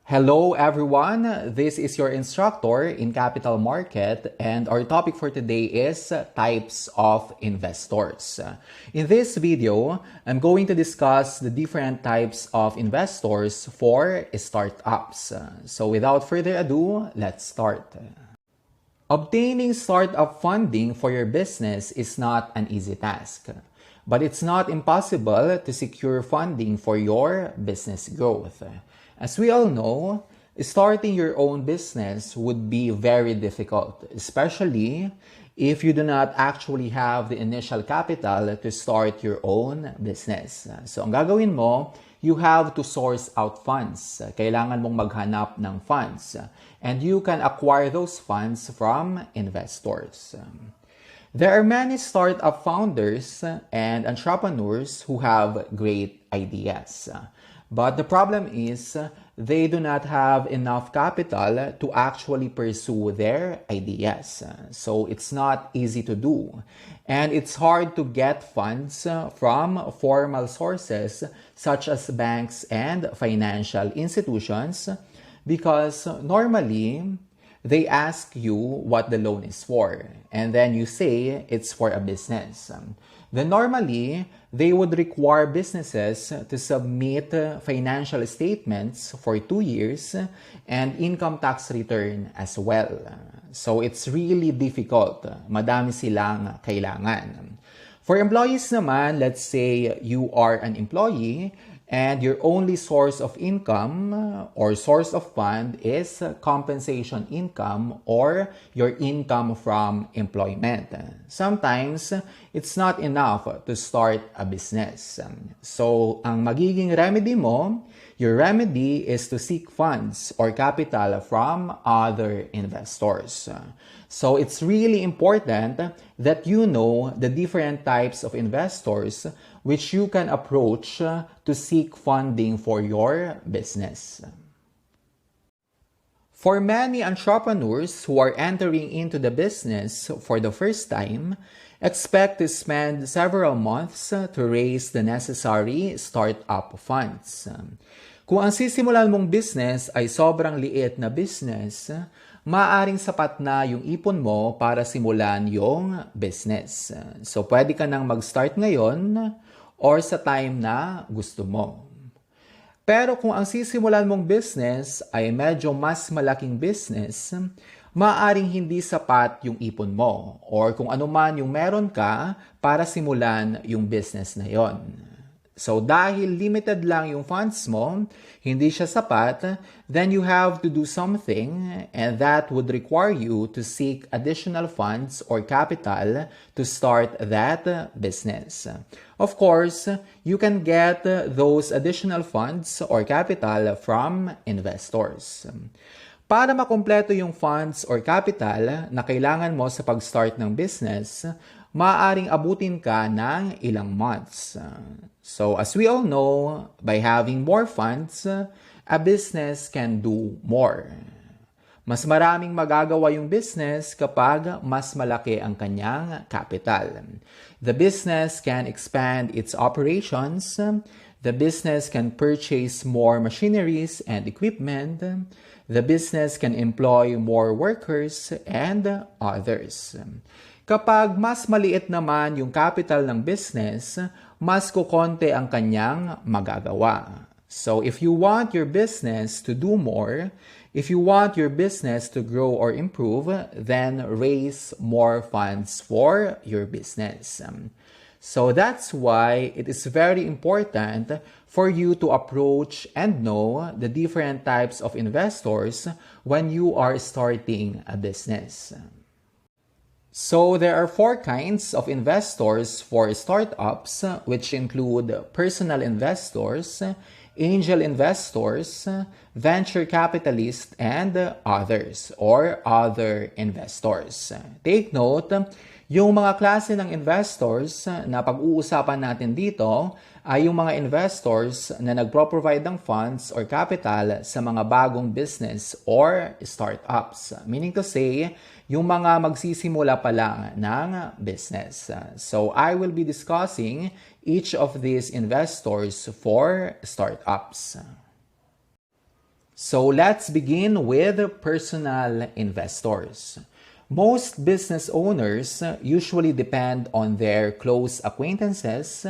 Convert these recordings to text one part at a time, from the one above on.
Hello everyone, this is your instructor in capital market and our topic for today is types of investors. In this video, I'm going to discuss the different types of investors for startups. So without further ado, let's start. Obtaining startup funding for your business is not an easy task, but it's not impossible to secure funding for your business growth. As we all know, starting your own business would be very difficult, especially if you do not actually have the initial capital to start your own business. So ang gagawin mo, you have to source out funds. Kailangan mong maghanap ng funds. And you can acquire those funds from investors. There are many startup founders and entrepreneurs who have great ideas. But the problem is, they do not have enough capital to actually pursue their ideas. So it's not easy to do. And it's hard to get funds from formal sources such as banks and financial institutions because normally they ask you what the loan is for. And then you say it's for a business. Then normally, they would require businesses to submit financial statements for 2 years and income tax return as well. So it's really difficult. Madami silang kailangan. For employees naman, let's say you are an employee and your only source of income or source of fund is compensation income or your income from employment. Sometimes, it's not enough to start a business. So, ang magiging remedy mo, your remedy is to seek funds or capital from other investors. So, it's really important that you know the different types of investors which you can approach to seek funding for your business. For many entrepreneurs who are entering into the business for the first time, expect to spend several months to raise the necessary startup funds. Kung ang sisimulan mong business ay sobrang liit na business, maaaring sapat na yung ipon mo para simulan yung business. So, pwede ka nang mag-start ngayon or sa time na gusto mo. Pero kung ang sisimulan mong business ay medyo mas malaking business, maaaring hindi sapat yung ipon mo or kung ano man yung meron ka para simulan yung business na yon. So dahil limited lang yung funds mo, hindi siya sapat, then you have to do something and that would require you to seek additional funds or capital to start that business. Of course, you can get those additional funds or capital from investors. Para makumpleto yung funds or capital na kailangan mo sa pag-start ng business, maaaring abutin ka ng ilang months. So, as we all know, by having more funds, a business can do more. Mas maraming magagawa yung business kapag mas malaki ang kanyang capital. The business can expand its operations. The business can purchase more machineries and equipment. The business can employ more workers and others. Kapag mas maliit naman yung capital ng business, mas kukonte ang kanyang magagawa. So if you want your business to do more, if you want your business to grow or improve, then raise more funds for your business. So that's why it is very important for you to approach and know the different types of investors when you are starting a business. So there are 4 kinds of investors for startups, which include personal investors, angel investors, venture capitalists, and others or other investors. Take note, yung mga klase ng investors na pag-uusapan natin dito ay yung mga investors na nagpro-provide ng funds or capital sa mga bagong business or startups. Meaning to say, yung mga magsisimula pa lang ng business. So I will be discussing each of these investors for startups. So let's begin with personal investors. Most business owners usually depend on their close acquaintances,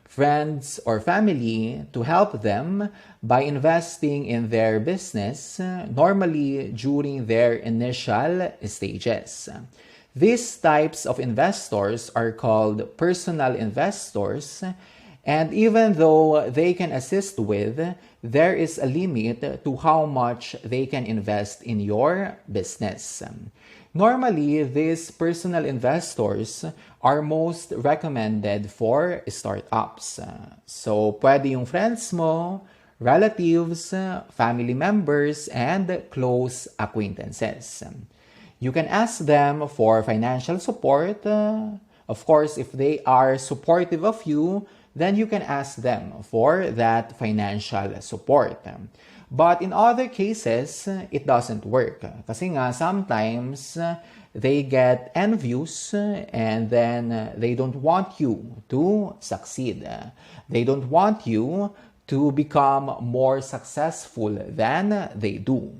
friends, or family to help them by investing in their business, normally during their initial stages. These types of investors are called personal investors, and even though they can assist with, there is a limit to how much they can invest in your business. Normally, these personal investors are most recommended for startups. So, pwede yung friends mo, relatives, family members, and close acquaintances. You can ask them for financial support. Of course, if they are supportive of you, then you can ask them for that financial support. But in other cases, it doesn't work. Kasi nga, sometimes they get envious and then they don't want you to succeed. They don't want you to become more successful than they do.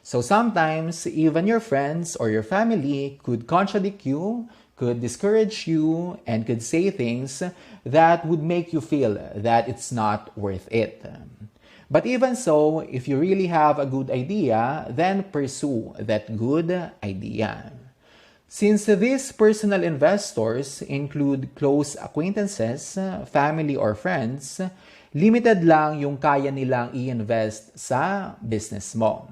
So sometimes, even your friends or your family could contradict you, could discourage you, and could say things that would make you feel that it's not worth it. But even so, if you really have a good idea, then pursue that good idea. Since these personal investors include close acquaintances, family, or friends, limited lang yung kaya nilang i-invest sa business mo.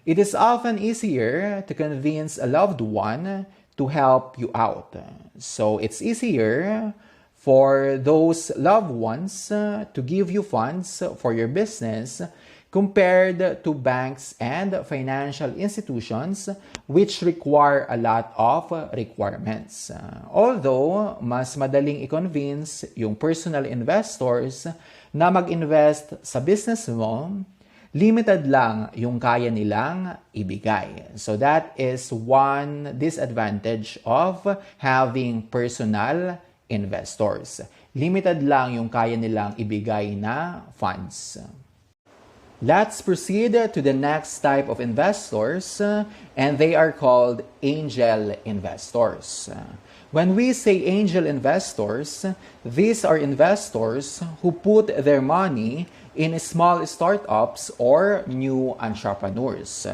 It is often easier to convince a loved one to help you out. So it's easier for those loved ones to give you funds for your business compared to banks and financial institutions which require a lot of requirements. Although, mas madaling i-convince yung personal investors na mag-invest sa business mo, limited lang yung kaya nilang ibigay. So that is one disadvantage of having personal investors. Limited lang yung kaya nilang ibigay na funds. Let's proceed to the next type of investors, and they are called angel investors. When we say angel investors, these are investors who put their money in small startups or new entrepreneurs.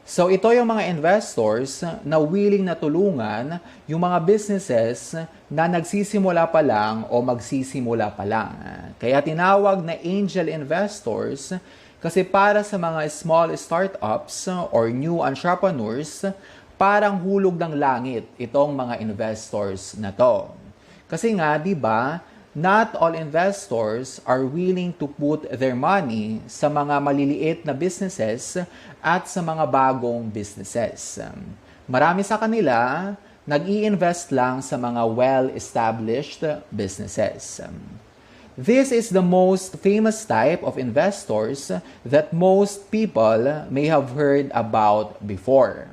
So ito yung mga investors na willing na tulungan yung mga businesses na nagsisimula pa lang o magsisimula pa lang. Kaya tinawag na angel investors kasi para sa mga small startups or new entrepreneurs, parang hulog ng langit itong mga investors na to. Kasi nga, di ba, not all investors are willing to put their money sa mga maliliit na businesses at sa mga bagong businesses. Marami sa kanila nag-i-invest lang sa mga well-established businesses. This is the most famous type of investors that most people may have heard about before.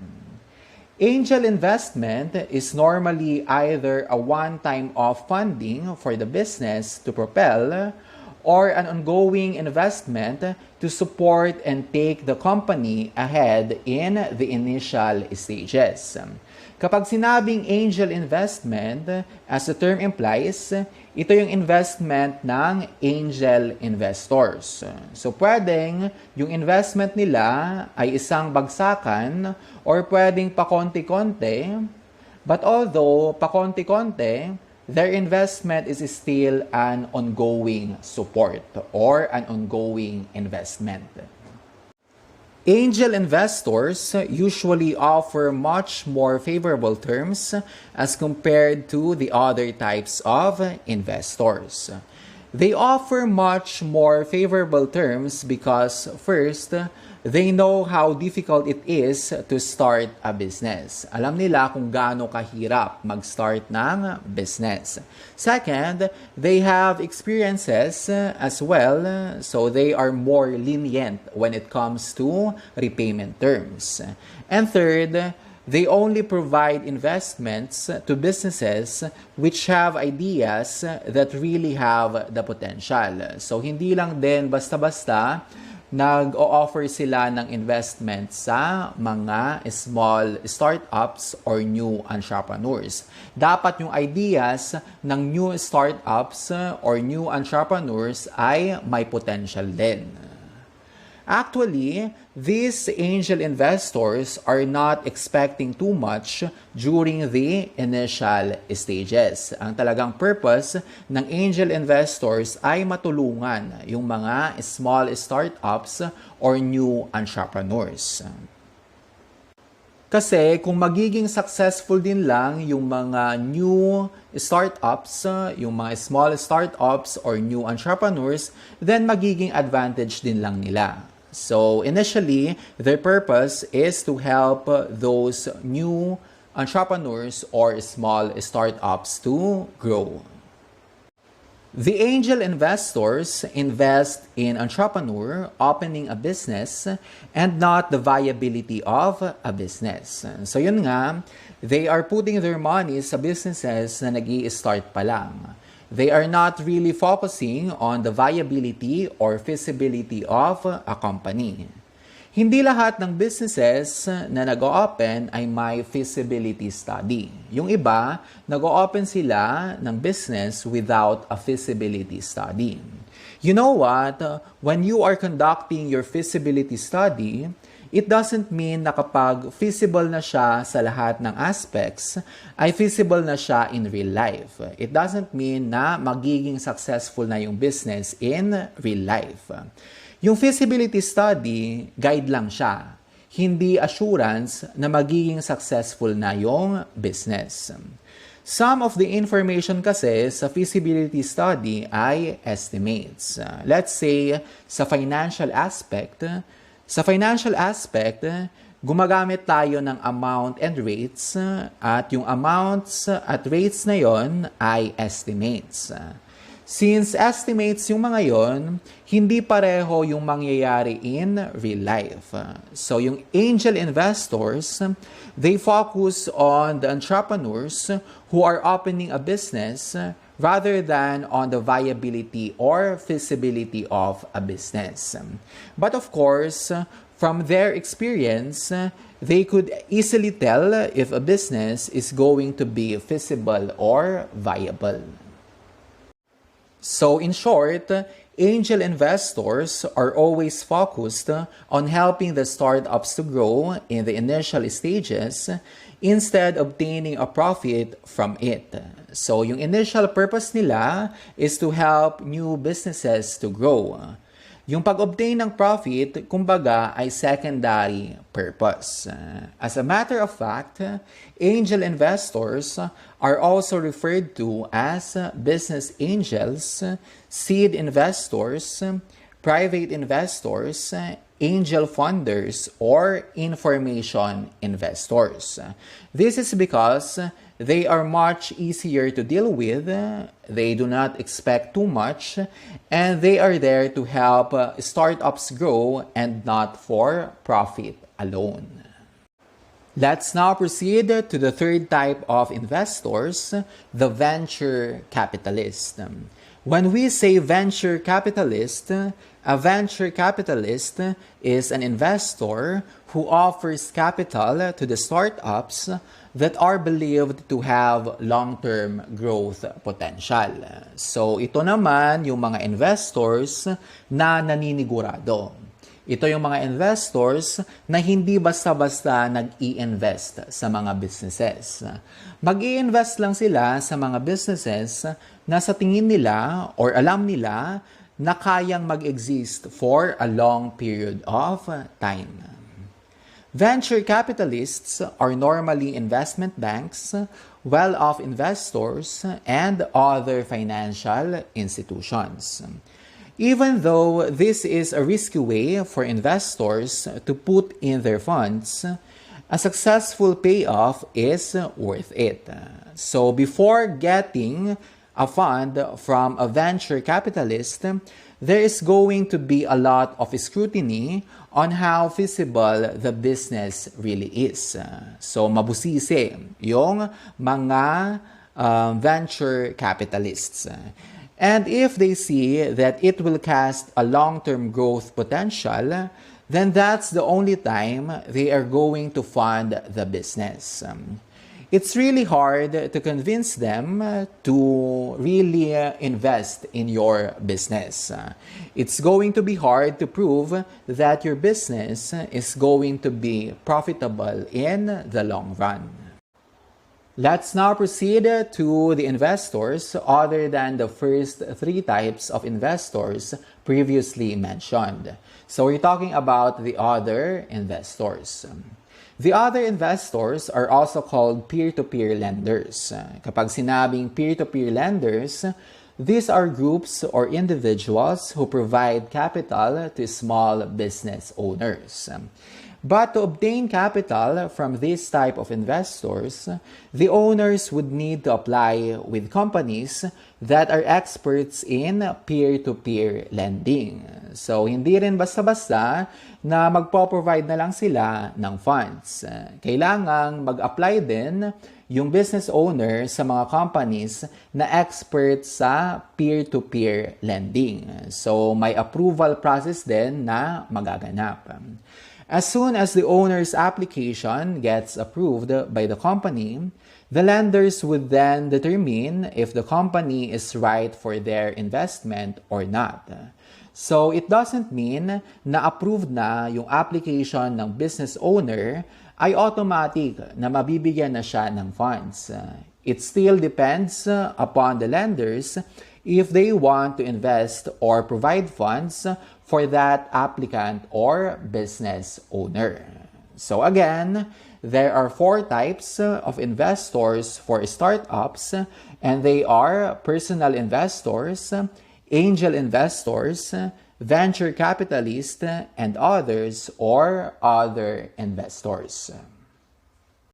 Angel investment is normally either a one-time off funding for the business to propel or an ongoing investment to support and take the company ahead in the initial stages. Kapag sinabing angel investment, as the term implies, ito yung investment ng angel investors. So pwedeng yung investment nila ay isang bagsakan or pwedeng pakonti-konti, but although pakonti-konti, their investment is still an ongoing support or an ongoing investment. Angel investors usually offer much more favorable terms as compared to the other types of investors. They offer much more favorable terms because, first, they know how difficult it is to start a business. Alam nila kung gaano kahirap mag-start ng business. Second, they have experiences as well, so they are more lenient when it comes to repayment terms. And third, they only provide investments to businesses which have ideas that really have the potential. So hindi lang din basta-basta nag-o-offer sila ng investment sa mga small startups or new entrepreneurs. Dapat yung ideas ng new startups or new entrepreneurs ay may potential din. Actually, these angel investors are not expecting too much during the initial stages. Ang talagang purpose ng angel investors ay matulungan yung mga small startups or new entrepreneurs. Kasi kung magiging successful din lang yung mga new startups, yung mga small startups or new entrepreneurs, then magiging advantage din lang nila. So initially, their purpose is to help those new entrepreneurs or small startups to grow. The angel investors invest in entrepreneur opening a business and not the viability of a business. So yun nga, they are putting their money sa businesses na nag-i-start pa lang. They are not really focusing on the viability or feasibility of a company. Hindi lahat ng businesses na nag-o-open ay may feasibility study. Yung iba, nag-o-open sila ng business without a feasibility study. You know what? When you are conducting your feasibility study, it doesn't mean na kapag feasible na siya sa lahat ng aspects, ay feasible na siya in real life. It doesn't mean na magiging successful na yung business in real life. Yung feasibility study, guide lang siya. Hindi assurance na magiging successful na yung business. Some of the information kasi sa feasibility study ay estimates. Let's say, sa financial aspect, gumagamit tayo ng amount and rates at yung amounts at rates na yon ay estimates. Since estimates yung mga yon, hindi pareho yung mangyayari in real life. So yung angel investors, they focus on the entrepreneurs who are opening a business rather than on the viability or feasibility of a business. But of course, from their experience, they could easily tell if a business is going to be feasible or viable. So in short, angel investors are always focused on helping the startups to grow in the initial stages instead of obtaining a profit from it. So yung initial purpose nila is to help new businesses to grow. Yung pag-obtain ng profit, kumbaga, ay secondary purpose. As a matter of fact, angel investors are also referred to as business angels, seed investors, private investors, angel funders, or information investors. This is because they are much easier to deal with, they do not expect too much, and they are there to help startups grow and not for profit alone. Let's now proceed to the third type of investors, the venture capitalist. When we say venture capitalist, a venture capitalist is an investor who offers capital to the startups that are believed to have long-term growth potential. So ito naman yung mga investors na naninigurado. Ito yung mga investors na hindi basta-basta nag-i-invest sa mga businesses. Mag-i-invest lang sila sa mga businesses na sa tingin nila or alam nila na kayang mag-exist for a long period of time. Venture capitalists are normally investment banks, well-off investors, and other financial institutions. Even though this is a risky way for investors to put in their funds, a successful payoff is worth it. So before getting a fund from a venture capitalist, there is going to be a lot of scrutiny on how feasible the business really is. So mabusisi yung mga venture capitalists. And if they see that it will cast a long-term growth potential, then that's the only time they are going to fund the business. It's really hard to convince them to really invest in your business. It's going to be hard to prove that your business is going to be profitable in the long run. Let's now proceed to the investors other than the first three types of investors previously mentioned. So we're talking about the other investors. The other investors are also called peer-to-peer lenders. Kapag sinabing peer-to-peer lenders, these are groups or individuals who provide capital to small business owners. But to obtain capital from this type of investors, the owners would need to apply with companies that are experts in peer-to-peer lending. So, hindi rin basta-basta na magpo-provide na lang sila ng funds. Kailangang mag-apply din yung business owner sa mga companies na expert sa peer-to-peer lending. So, may approval process din na magaganap. As soon as the owner's application gets approved by the company, the lenders would then determine if the company is right for their investment or not. So it doesn't mean na approved na yung application ng business owner ay automatic na mabibigyan na siya ng funds. It still depends upon the lenders if they want to invest or provide funds for that applicant or business owner. So again, there are four types of investors for startups, and they are personal investors, angel investors, venture capitalists, and others or other investors.